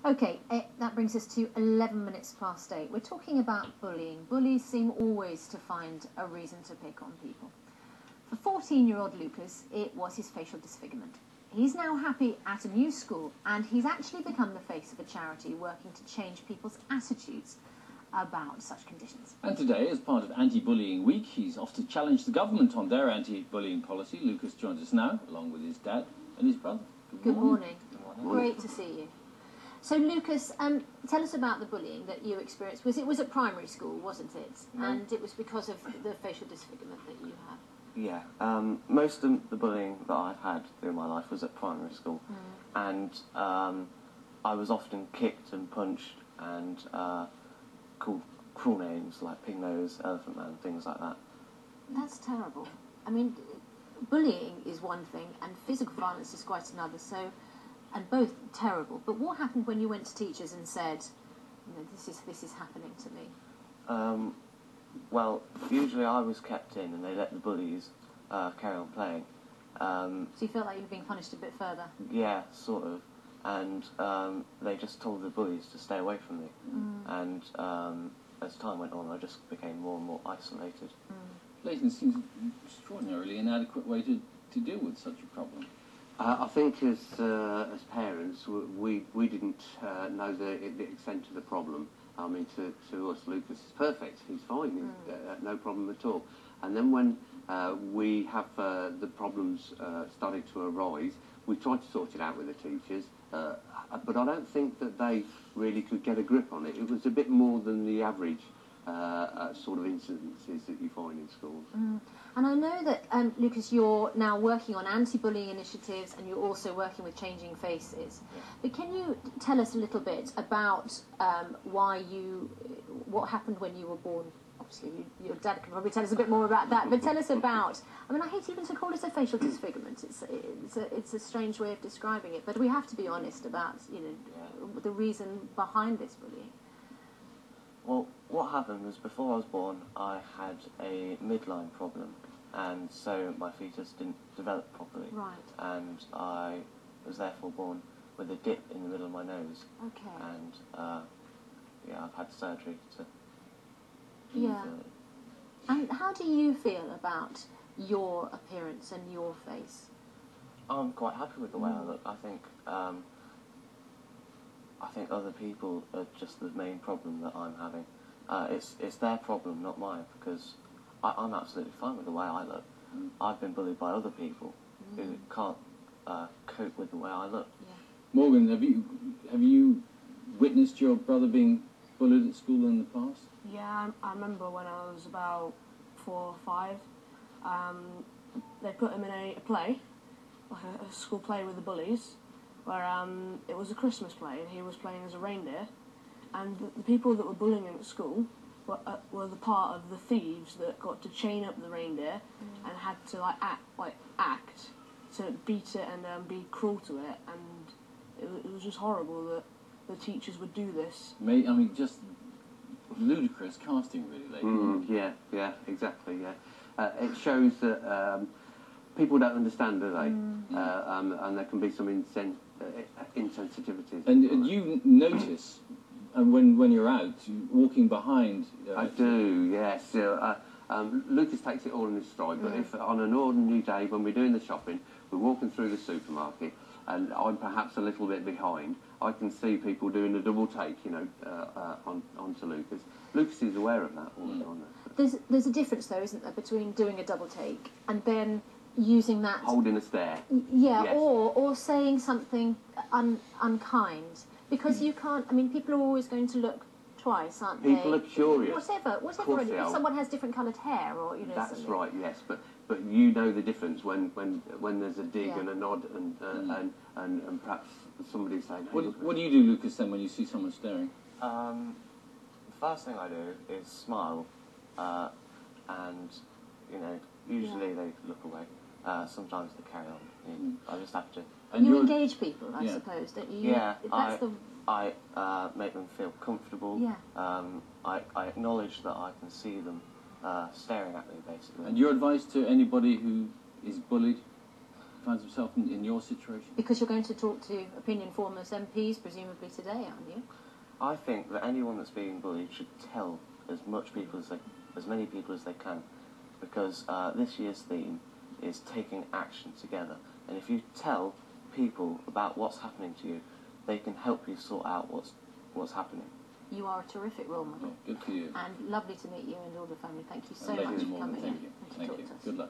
Okay, that brings us to 11 minutes past 8. We're talking about bullying. Bullies seem always to find a reason to pick on people. For 14-year-old Lucas, it was his facial disfigurement. He's now happy at a new school, and he's actually become the face of a charity working to change people's attitudes about such conditions. And today, as part of Anti-Bullying Week, he's off to challenge the government on their anti-bullying policy. Lucas joins us now, along with his dad and his brother. Good morning. Great to see you. So, Lucas, tell us about the bullying that you experienced. It was at primary school, wasn't it? And it was because of the facial disfigurement that you had. Yeah, most of the bullying that I've had through my life was at primary school, and I was often kicked and punched and called cruel names like Pig Nose, Elephant Man, things like that. That's terrible. I mean, bullying is one thing, and physical violence is quite another. So, and both terrible. But what happened when you went to teachers and said, you know, this is happening to me? Well, usually I was kept in and they let the bullies carry on playing. So you felt like you were being punished a bit further? Yeah, sort of. And they just told the bullies to stay away from me. And as time went on, I just became more and more isolated. Leighton, seems an extraordinarily inadequate way to deal with such a problem. I think as parents, we didn't know the extent of the problem. I mean, to us, Lucas is perfect. He's fine. No problem at all. And then when we have the problems starting to arise, we tried to sort it out with the teachers, but I don't think that they really could get a grip on it. It was a bit more than the average sort of incidences that you find in schools. And I know that, Lucas, you're now working on anti-bullying initiatives and you're also working with Changing Faces. Yeah. But can you tell us a little bit about what happened when you were born? Obviously, your dad can probably tell us a bit more about that, but tell us about, I mean, I hate even to call it a facial disfigurement. It's a strange way of describing it, but we have to be honest about, you know, the reason behind this bullying. Well, what happened was before I was born, I had a midline problem, and so my fetus didn't develop properly. Right. And I was therefore born with a dip in the middle of my nose. Okay. And yeah, I've had surgery to. Yeah. And how do you feel about your appearance and your face? I'm quite happy with the way I look. I think other people are just the main problem that I'm having. It's their problem, not mine, because I'm absolutely fine with the way I look. I've been bullied by other people who can't cope with the way I look. Yeah. Morgan, have you witnessed your brother being bullied at school in the past? Yeah, I remember when I was about 4 or 5. They put him in a play, like a school play with the bullies, where it was a Christmas play and he was playing as a reindeer, and the people that were bullying him at school were the part of the thieves that got to chain up the reindeer and had to act to beat it and be cruel to it, and it was just horrible that the teachers would do this. I mean, just ludicrous casting, really. Yeah, exactly. Yeah, it shows that people don't understand, do they? And there can be some insensitivities. And you notice, and when you're out, walking behind. I do, yes. Lucas takes it all in his stride, but if on an ordinary day when we're doing the shopping, we're walking through the supermarket, and I'm perhaps a little bit behind, I can see people doing a double take, you know, onto Lucas. Lucas is aware of that all the time. There's a difference, though, isn't there, between doing a double take and then using that... Holding a stare. Yeah, yes. or saying something unkind. Because you can't... I mean, people are always going to look twice, aren't they? People are curious. Whatever. If someone has different coloured hair or, you know, that's something. right, yes. But you know the difference when there's a dig and a nod and perhaps somebody saying... Hey, what do you do, Lucas, then, when you see someone staring? The first thing I do is smile, and, you know, usually they look away. Sometimes they carry on. I just have to... And you engage people, I suppose, don't you? Yeah, I make them feel comfortable. Yeah. I acknowledge that I can see them staring at me, basically. And your advice to anybody who is bullied, finds himself in your situation? Because you're going to talk to opinion formers, MPs, presumably today, aren't you? I think that anyone that's being bullied should tell as many people as they can, because this year's theme is taking action together. And if you tell people about what's happening to you, they can help you sort out what's happening. You are a terrific role model. Good for you. And lovely to meet you and all the family. Thank you so And much ladies for more than coming in thank you. and to Thank talk you. to us. Good luck.